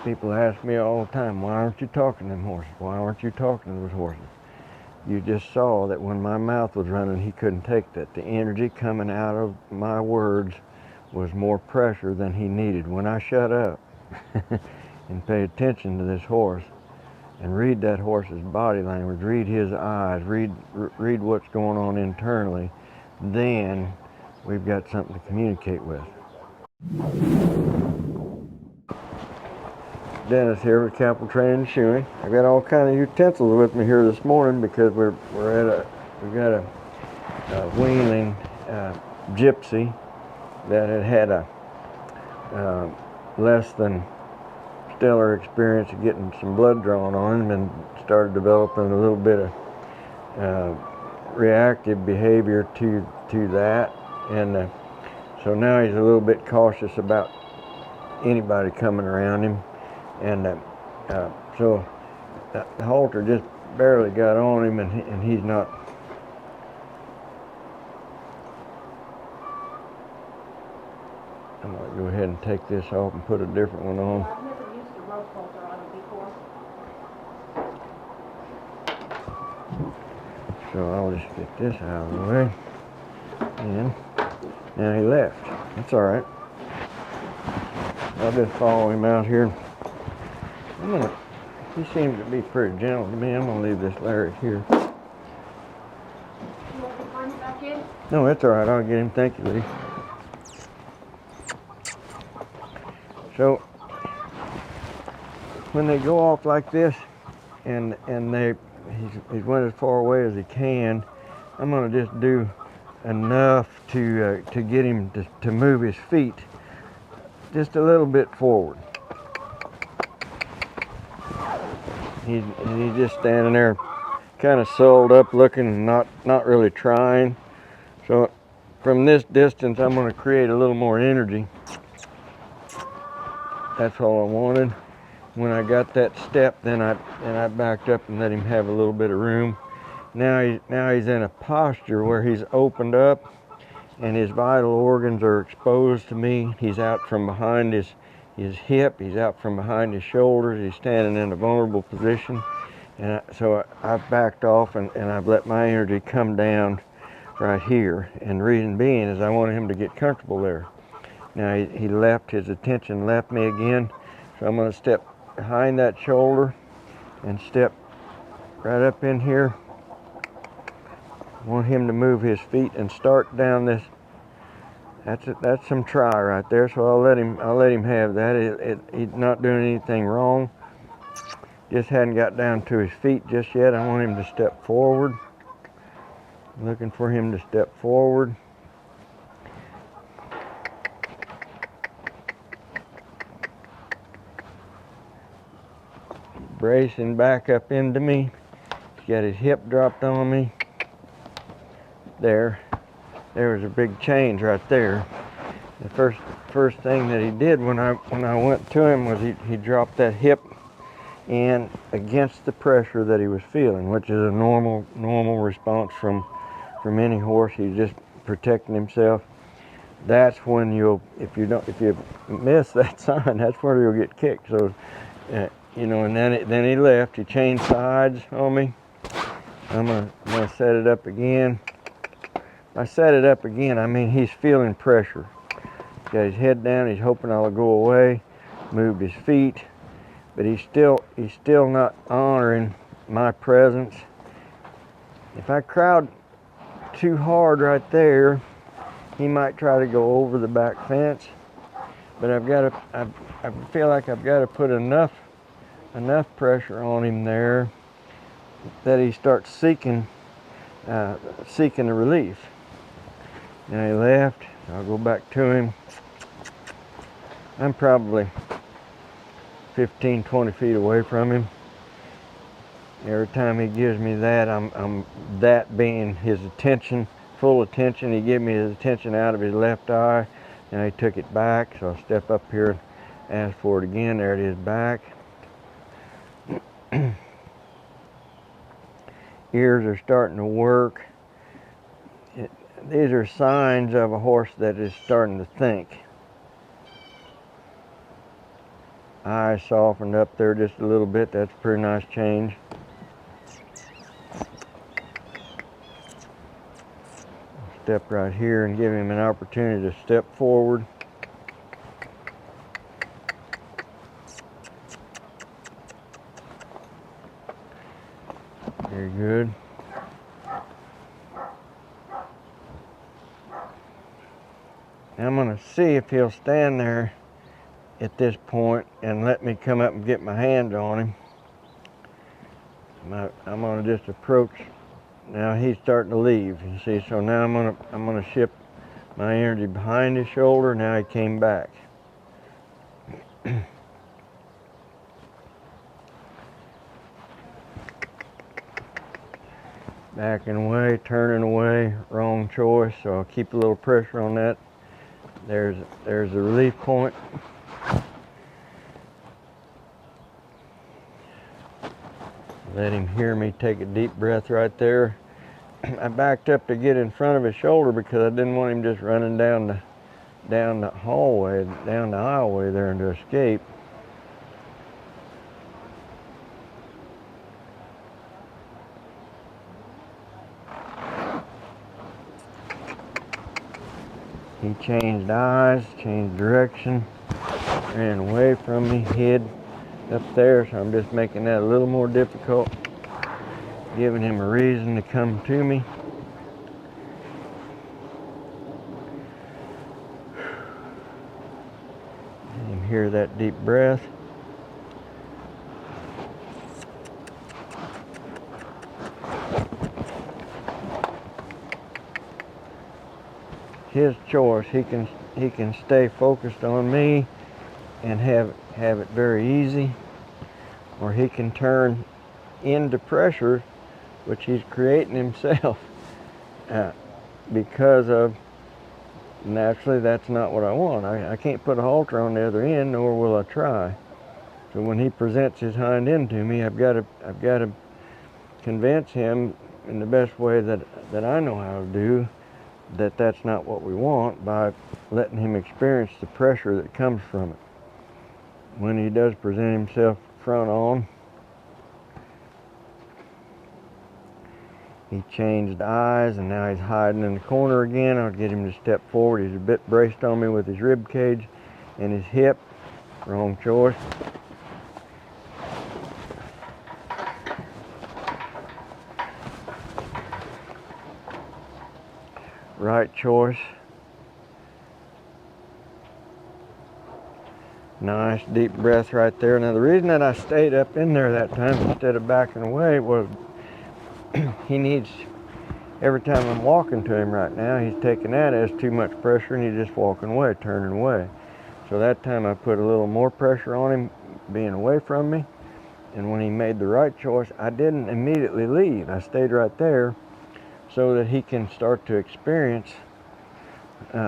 People ask me all the time, why aren't you talking to them horses? Why aren't you talking to those horses? You just saw that when my mouth was running, he couldn't take that. The energy coming out of my words was more pressure than he needed. When I shut up and pay attention to this horse and read that horse's body language, read his eyes, read what's going on internally, then we've got something to communicate with. Dennis here with Capital Training and Shoeing. I got all kind of utensils with me here this morning because we've got a weanling Gypsy that had a less than stellar experience of getting some blood drawn on him and started developing a little bit of reactive behavior to that, and so now he's a little bit cautious about anybody coming around him. And so the halter just barely got on him, and he's not. I'm going to go ahead and take this off and put a different one on. I've never used a rope halter on it before. So I'll just get this out of the way. And now he left. That's all right. I'll just follow him out here. He seems to be pretty gentle to me. I'm going to leave this Larry here. You want to bring it back in? No, that's all right. I'll get him. Thank you, Lee. So when they go off like this, and he's went as far away as he can, I'm going to just do enough to get him to move his feet just a little bit forward. He's just standing there, kind of sold up, looking, not really trying. So from this distance, I'm going to create a little more energy. That's all I wanted. When I got that step, then I backed up and let him have a little bit of room. Now he's in a posture where he's opened up, and his vital organs are exposed to me. He's out from behind his hip, he's out from behind his shoulders, he's standing in a vulnerable position. And so I've backed off and I've let my energy come down right here. And the reason being is I wanted him to get comfortable there. Now he left, his attention left me again. So I'm going to step behind that shoulder and step right up in here. I want him to move his feet and start down this. That's some try right there, so I'll let him have that. He's not doing anything wrong. Just hadn't got down to his feet just yet. I want him to step forward. Looking for him to step forward. Bracing back up into me. He's got his hip dropped on me. There was a big change right there. The first thing that he did when I went to him was he dropped that hip in against the pressure that he was feeling, which is a normal response from any horse. He's just protecting himself. That's when if you miss that sign, that's where you'll get kicked. So and then he left. He changed sides on me. I'm gonna set it up again. I set it up again, I mean he's feeling pressure. He's got his head down, he's hoping I'll go away, moved his feet, but he's still not honoring my presence. If I crowd too hard right there, he might try to go over the back fence, but I feel like I've got to put enough pressure on him there that he starts seeking a relief. Now he left. I'll go back to him. I'm probably 15-20 feet away from him. Every time he gives me that, I'm that being his attention, full attention. He gave me his attention out of his left eye. Now he took it back, so I'll step up here and ask for it again. There it is, back. Ears are starting to work. These are signs of a horse that is starting to think. eye softened up there just a little bit. That's a pretty nice change. Step right here and give him an opportunity to step forward. Very good. Now I'm going to see if he'll stand there at this point and let me come up and get my hand on him. I'm going to just approach. Now he's starting to leave, you see, so now I'm gonna shift my energy behind his shoulder. Now he came back. Backing away, turning away, wrong choice, so I'll keep a little pressure on that. There's the relief point. Let him hear me take a deep breath right there. I backed up to get in front of his shoulder because I didn't want him just running down the hallway, down the aisleway there and to escape. He changed eyes, changed direction, ran away from me, hid up there, so I'm just making that a little more difficult, giving him a reason to come to me. Let him hear that deep breath. His choice. He can stay focused on me and have it very easy, or he can turn into pressure, which he's creating himself because of, naturally that's not what I want. I can't put a halter on the other end, nor will I try. So when he presents his hind end to me, I've got to convince him in the best way that I know how to do that that's not what we want, by letting him experience the pressure that comes from it. When he does present himself front on, he changed eyes and now he's hiding in the corner again. I'll get him to step forward. He's a bit braced on me with his rib cage and his hip. Wrong choice. Right choice. Nice deep breath right there. Now the reason that I stayed up in there that time instead of backing away was he needs, every time I'm walking to him right now, he's taking that as too much pressure and he's just walking away, turning away. So that time I put a little more pressure on him, being away from me. And when he made the right choice, I didn't immediately leave. I stayed right there so that he can start to experience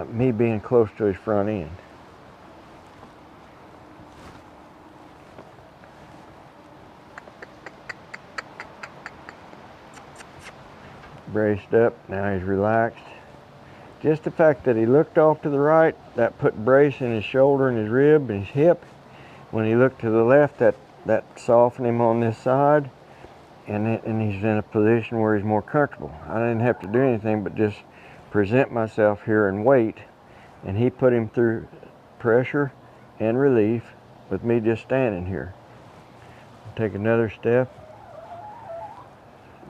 me being close to his front end. Braced up, now he's relaxed. Just the fact that he looked off to the right, that put brace in his shoulder and his rib and his hip. When he looked to the left, that softened him on this side, and he's in a position where he's more comfortable. I didn't have to do anything but just present myself here and wait, and he put him through pressure and relief with me just standing here. Take another step.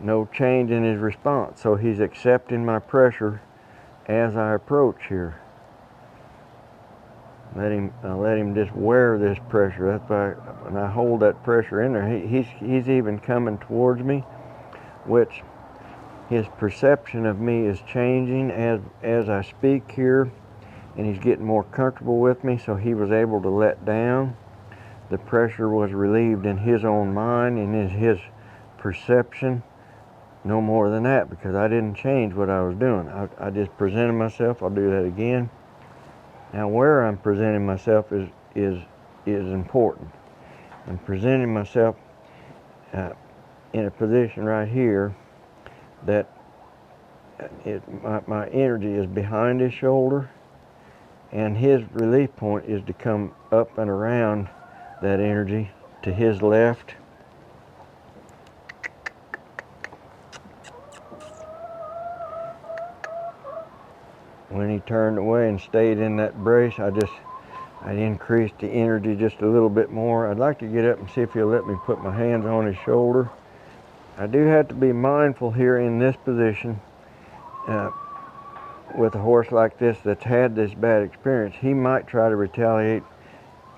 No change in his response, so he's accepting my pressure as I approach here. Let him just wear this pressure. That's why when I hold that pressure in there, he's even coming towards me, which his perception of me is changing as I speak here, and he's getting more comfortable with me, so he was able to let down. The pressure was relieved in his own mind and in his perception. No more than that, because I didn't change what I was doing. I just presented myself. I'll do that again. Now where I'm presenting myself is important. I'm presenting myself in a position right here that my energy is behind his shoulder, and his relief point is to come up and around that energy to his left. When he turned away and stayed in that brace, I increased the energy just a little bit more. I'd like to get up and see if he'll let me put my hands on his shoulder. I do have to be mindful here in this position with a horse like this that's had this bad experience. He might try to retaliate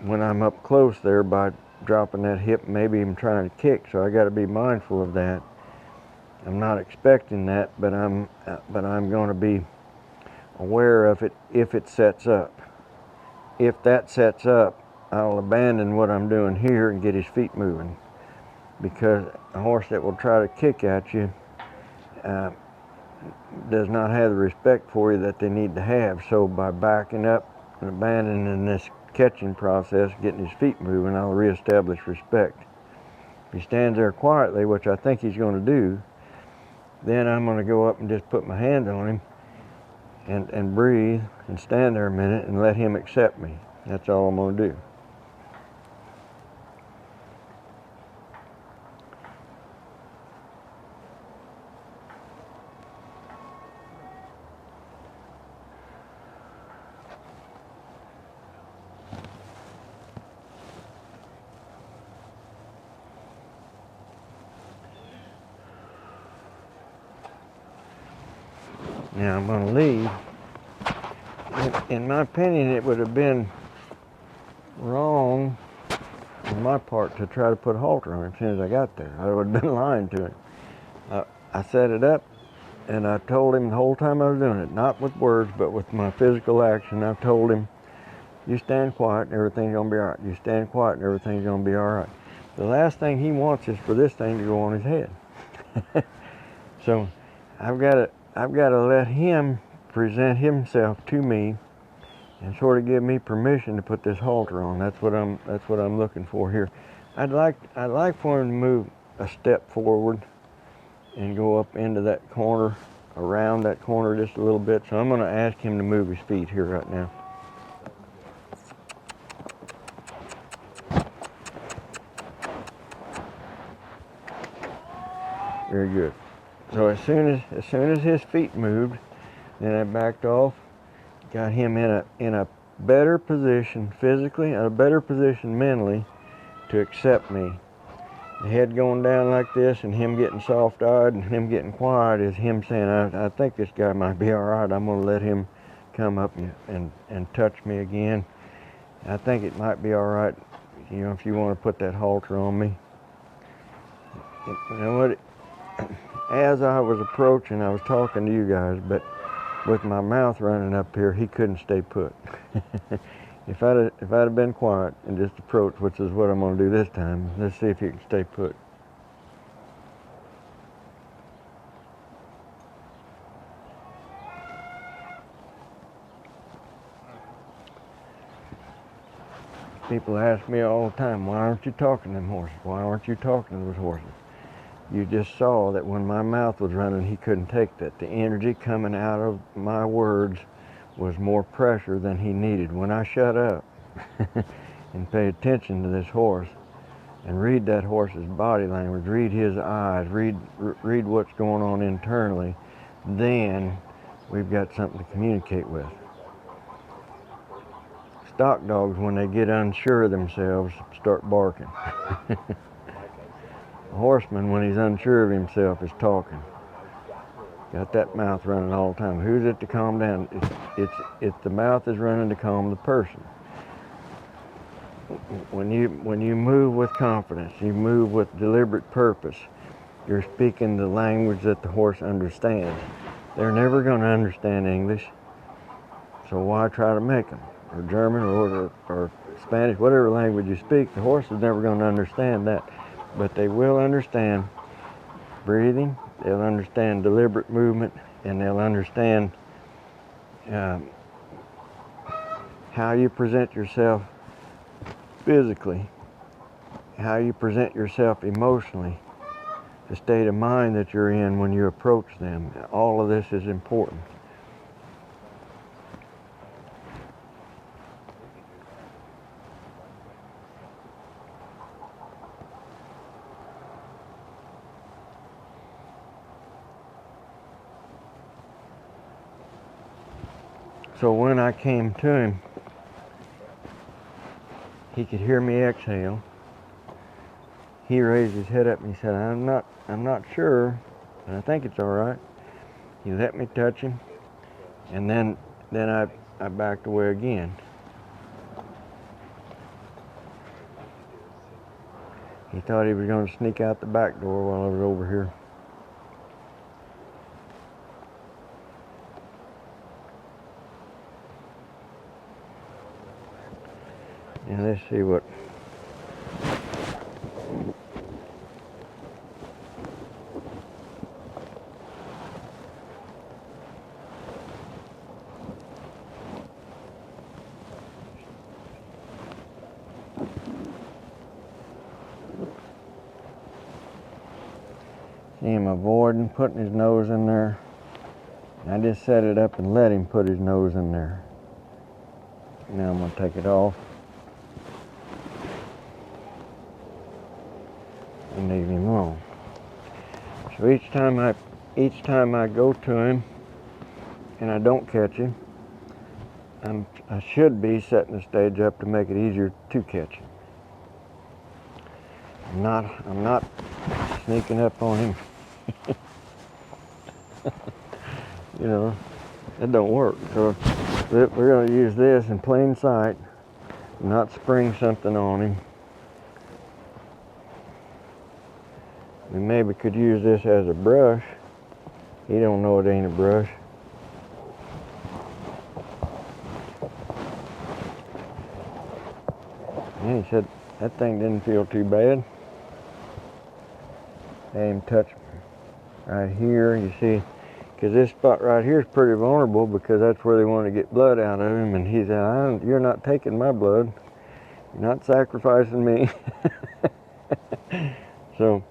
when I'm up close there by dropping that hip, maybe even trying to kick, so I got to be mindful of that. I'm not expecting that, but I'm going to be aware of it if it sets up. If that sets up, I'll abandon what I'm doing here and get his feet moving, because a horse that will try to kick at you does not have the respect for you that they need to have. So by backing up and abandoning this catching process, getting his feet moving, I'll reestablish respect. If he stands there quietly, which I think he's going to do, then I'm going to go up and just put my hands on him and breathe and stand there a minute and let him accept me. That's all I'm going to do. Now I'm going to leave. In my opinion, it would have been wrong on my part to try to put a halter on him as soon as I got there. I would have been lying to him. I set it up, and I told him the whole time I was doing it, not with words, but with my physical action. I told him, you stand quiet and everything's going to be all right. You stand quiet and everything's going to be all right. The last thing he wants is for this thing to go on his head. So I've got to let him present himself to me and sort of give me permission to put this halter on. That's what I'm looking for here. I'd like for him to move a step forward and go up into that corner, around that corner just a little bit. So I'm going to ask him to move his feet here right now. Very good. So as soon as his feet moved, then I backed off, got him in a better position physically, a better position mentally to accept me. The head going down like this and him getting soft-eyed and him getting quiet is him saying, I think this guy might be all right. I'm going to let him come up and touch me again. I think it might be all right, you know, if you want to put that halter on me. You know what? As I was approaching, I was talking to you guys, but with my mouth running up here, he couldn't stay put. If I'd have been quiet and just approached, which is what I'm going to do this time, let's see if he can stay put. People ask me all the time, why aren't you talking to them horses? Why aren't you talking to those horses? You just saw that when my mouth was running, he couldn't take that. The energy coming out of my words was more pressure than he needed. When I shut up and pay attention to this horse and read that horse's body language, read his eyes, read what's going on internally, then we've got something to communicate with. Stock dogs, when they get unsure of themselves, start barking. A horseman, when he's unsure of himself, is talking. Got that mouth running all the time. Who's it to calm down? It's the mouth is running to calm the person. When you move with confidence, you move with deliberate purpose, you're speaking the language that the horse understands. They're never going to understand English, so why try to make them? Or German or Spanish, whatever language you speak, the horse is never going to understand that. But they will understand breathing, they'll understand deliberate movement, and they'll understand how you present yourself physically, how you present yourself emotionally, the state of mind that you're in when you approach them. All of this is important. So when I came to him, he could hear me exhale. He raised his head up and he said, I'm not sure, but I think it's all right. He let me touch him, and then I backed away again. He thought he was going to sneak out the back door while I was over here. And let's see what. See him avoiding putting his nose in there. I just set it up and let him put his nose in there. Now I'm going to take it off and leave him alone. So each time I go to him and I don't catch him, I should be setting the stage up to make it easier to catch him. I'm not sneaking up on him. You know, that don't work. So we're going to use this in plain sight, not spring something on him. We maybe could use this as a brush. He don't know it ain't a brush. And he said that thing didn't feel too bad. Had him touch right here, you see, because this spot right here is pretty vulnerable because that's where they want to get blood out of him. And he said, you're not taking my blood. You're not sacrificing me. So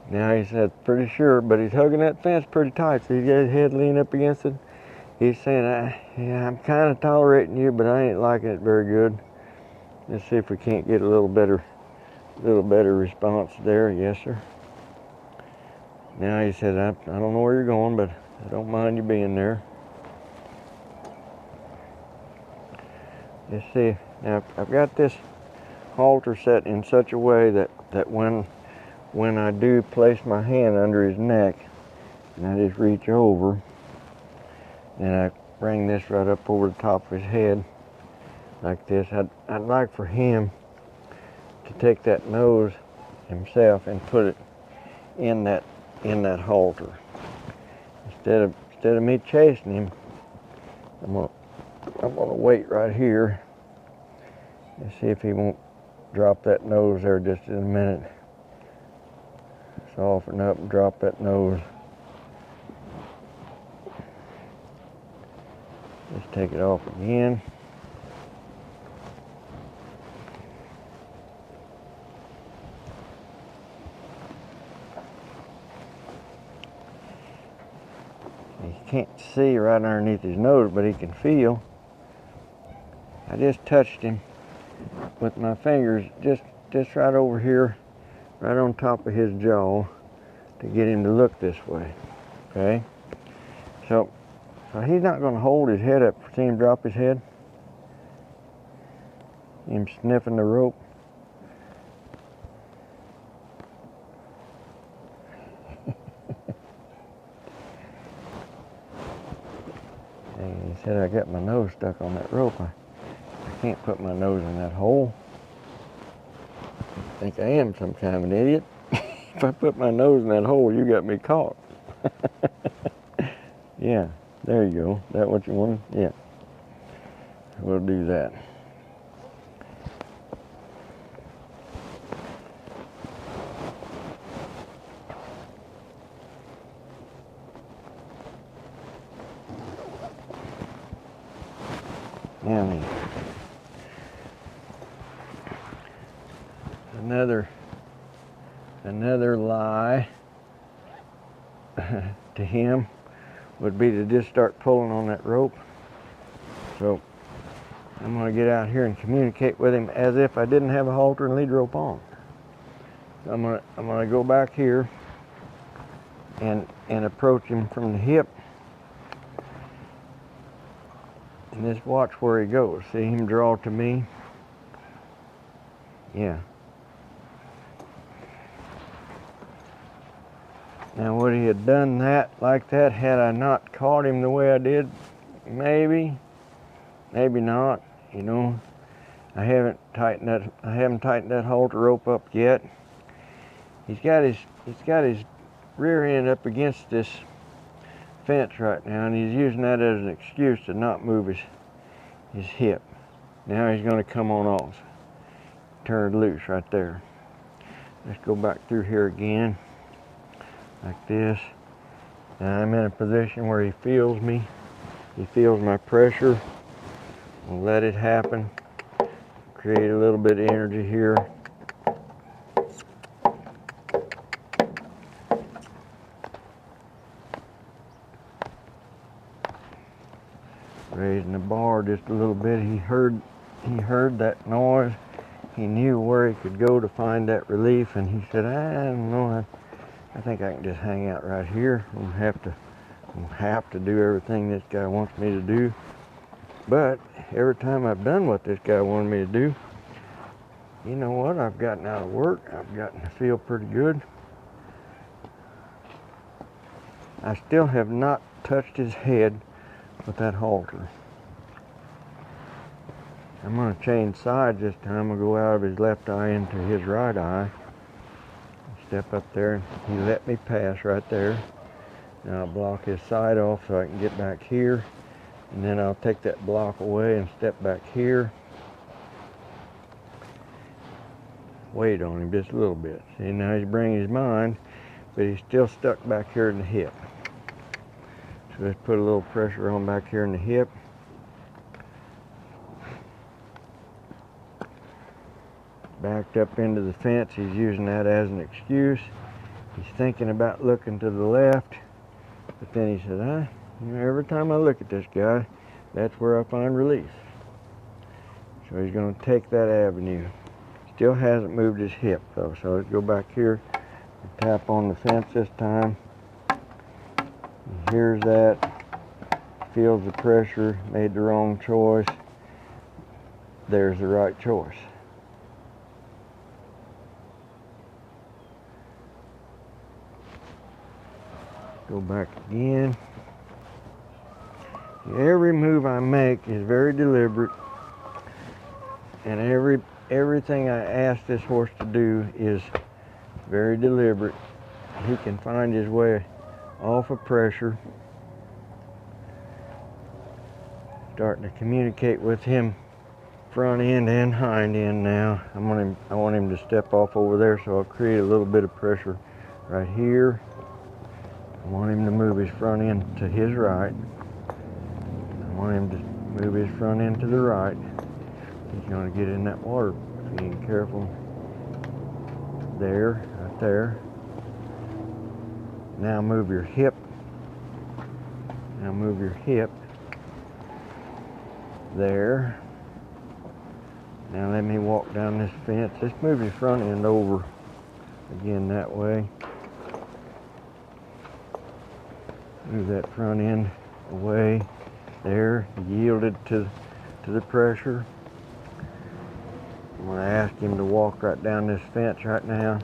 now he said, pretty sure, but he's hugging that fence pretty tight. So he's got his head leaning up against it. He's saying, yeah, I'm kind of tolerating you, but I ain't liking it very good. Let's see if we can't get a little better response there. Yes, sir. Now he said, I don't know where you're going, but I don't mind you being there. Let's see. Now I've got this halter set in such a way that when I do place my hand under his neck and I just reach over and I bring this right up over the top of his head like this, I'd like for him to take that nose himself and put it in that halter. Instead of me chasing him, I'm gonna wait right here and see if he won't drop that nose there just in a minute. Soften up and drop that nose. Just take it off again. He can't see right underneath his nose, but he can feel. I just touched him with my fingers just right over here, right on top of his jaw, to get him to look this way. Okay? So he's not going to hold his head up. See him drop his head? Him sniffing the rope. He said I got my nose stuck on that rope. I can't put my nose in that hole. I think I am some kind of an idiot. If I put my nose in that hole, you got me caught. Yeah, there you go. That what you wanted? Yeah. We'll do that. Now then, another lie to him would be to just start pulling on that rope. So I'm going to get out here and communicate with him as if I didn't have a halter and lead rope on. I'm going to go back here and approach him from the hip And just watch where he goes. See him draw to me? Yeah. Now would he have done that like that had I not caught him the way I did? Maybe. Maybe not. You know, I haven't tightened that halter rope up yet. He's got his rear end up against this fence right now, and he's using that as an excuse to not move his hip. Now he's going to come on off. Turn loose right there. Let's go back through here again, like this. Now I'm in a position where he feels me. He feels my pressure. We'll let it happen. Create a little bit of energy here. Raising the bar just a little bit. He heard that noise. He knew where he could go to find that relief, and he said, I don't know, I think I can just hang out right here. I don't have to do everything this guy wants me to do. But every time I've done what this guy wanted me to do, you know what? I've gotten out of work. I've gotten to feel pretty good. I still have not touched his head with that halter. I'm going to change sides this time. I'll go out of his left eye into his right eye. Step up there, and he let me pass right there. Now I'll block his side off so I can get back here. And then I'll take that block away and step back here. Wait on him just a little bit. See, now he's bringing his mind, but he's still stuck back here in the hip. So let's put a little pressure on back here in the hip. Backed up into the fence. He's using that as an excuse. He's thinking about looking to the left, but then he said, you know, every time I look at this guy, that's where I find relief. So he's going to take that avenue. Still hasn't moved his hip though, so let's go back here and tap on the fence this time. He hears that, feels the pressure, made the wrong choice. There's the right choice. Go back again. Every move I make is very deliberate, and everything I ask this horse to do is very deliberate. He can find his way off of pressure. Starting to communicate with him front end and hind end now. I want him to step off over there, so I'll create a little bit of pressure right here. I want him to move his front end to his right. I want him to move his front end to the right. He's going to get in that water. Being careful. There, right there. Now move your hip. Now move your hip. There. Now let me walk down this fence. Let's move your front end over again that way. Move that front end away. There, yielded to the pressure. I'm going to ask him to walk right down this fence right now.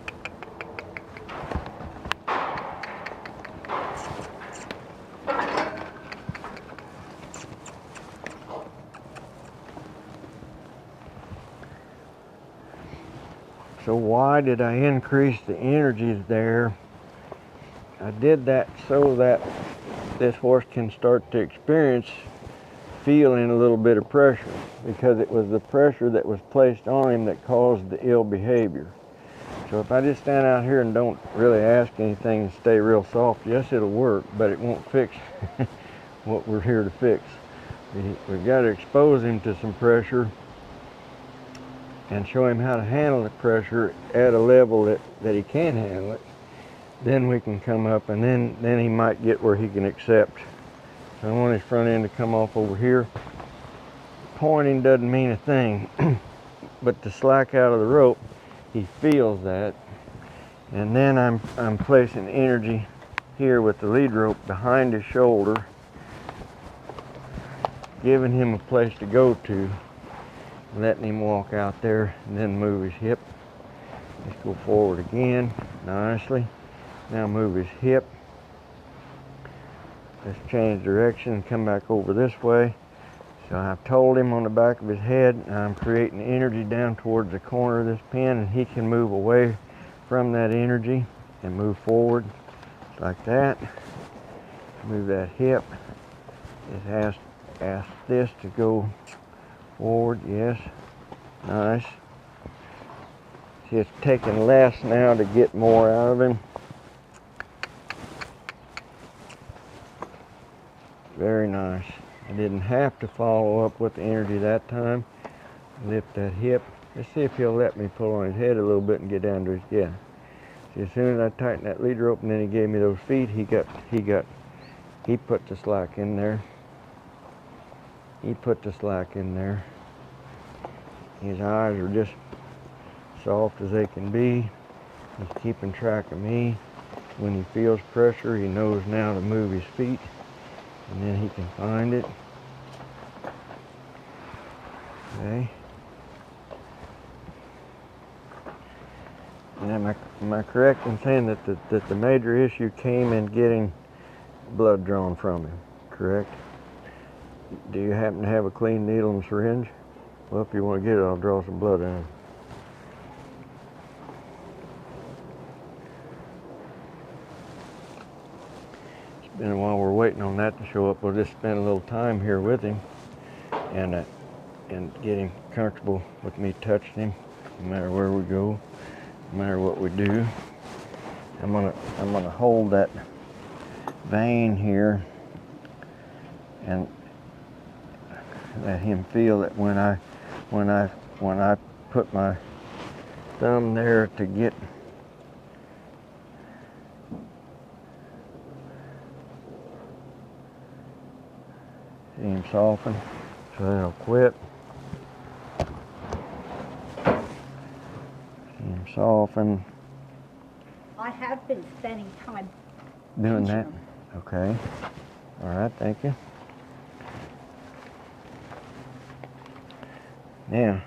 So why did I increase the energies there? I did that so that this horse can start to experience feeling a little bit of pressure, because it was the pressure that was placed on him that caused the ill behavior. So if I just stand out here and don't really ask anything and stay real soft, yes, it'll work, but it won't fix what we're here to fix. We've got to expose him to some pressure and show him how to handle the pressure at a level that he can handle it. Then we can come up, and then he might get where he can accept. So I want his front end to come off over here. Pointing doesn't mean a thing, but to slack out of the rope, he feels that. And then I'm placing energy here with the lead rope behind his shoulder. giving him a place to go to, letting him walk out there, and then move his hip. Let's go forward again, nicely. Now move his hip. Let's change direction and come back over this way. So I've told him on the back of his head, I'm creating energy down towards the corner of this pin, and he can move away from that energy and move forward like that. Move that hip. Just ask this to go forward, yes, nice. See, it's taking less now to get more out of him. Very nice. I didn't have to follow up with the energy that time. Lift that hip. Let's see if he'll let me pull on his head a little bit and get down to his, yeah. See, as soon as I tightened that leader open, then he gave me those feet, he put the slack in there. He put the slack in there. His eyes are just soft as they can be. He's keeping track of me. When he feels pressure, he knows now to move his feet, and then he can find it. Okay. And am I correct in saying that the major issue came in getting blood drawn from him, correct? Do you happen to have a clean needle and syringe? Well, if you want to get it, I'll draw some blood out. It's been a while. We're waiting on that to show up. We'll just spend a little time here with him and get him comfortable with me touching him, no matter where we go, no matter what we do. I'm gonna hold that vein here and let him feel that when I put my thumb there to get see him soften, so then he'll quit. See him soften. I have been spending time Doing pinching that? him. Okay. All right, thank you. Now,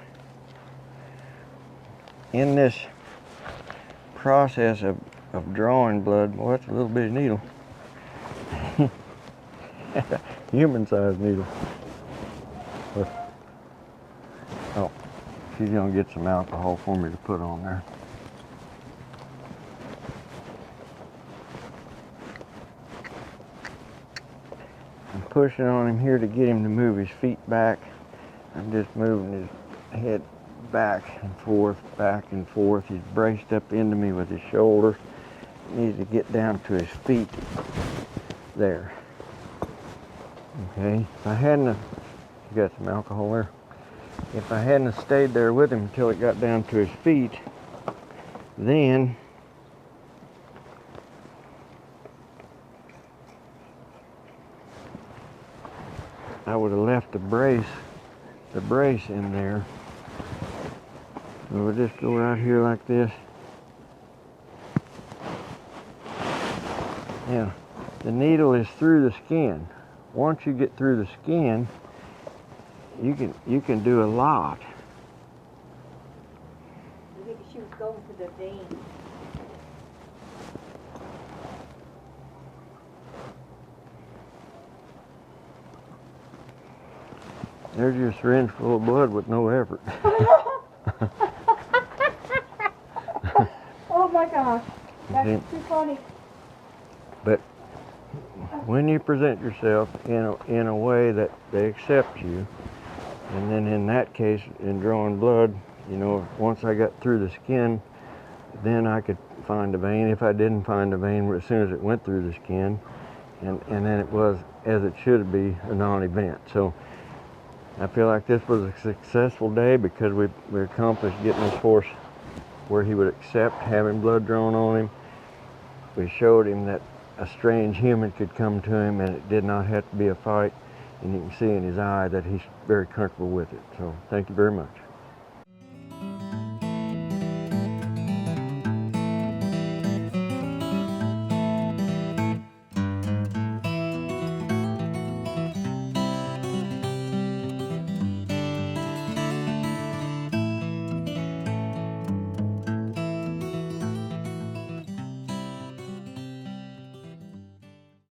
in this process of drawing blood, well, that's a little bitty needle. Human-sized needle. Oh, she's gonna get some alcohol for me to put on there. I'm pushing on him here to get him to move his feet back. I'm just moving his head back and forth, back and forth. He's braced up into me with his shoulder. He needs to get down to his feet. There. Okay, if I hadn't, you got some alcohol there. If I hadn't stayed there with him until it got down to his feet, then I would have left the brace in there. So we'll just go right here like this. Now, the needle is through the skin. Once you get through the skin, you can do a lot. I think she was going to the vein. There's your syringe full of blood with no effort. Oh my gosh, that's Okay. too funny. But when you present yourself in a way that they accept you, and then in that case, in drawing blood, you know, once I got through the skin, then I could find a vein. If I didn't find a vein as soon as it went through the skin, and then it was, as it should be, a non-event. So I feel like this was a successful day because we accomplished getting this horse where he would accept having blood drawn on him. We showed him that a strange human could come to him and it did not have to be a fight. And you can see in his eye that he's very comfortable with it. So thank you very much.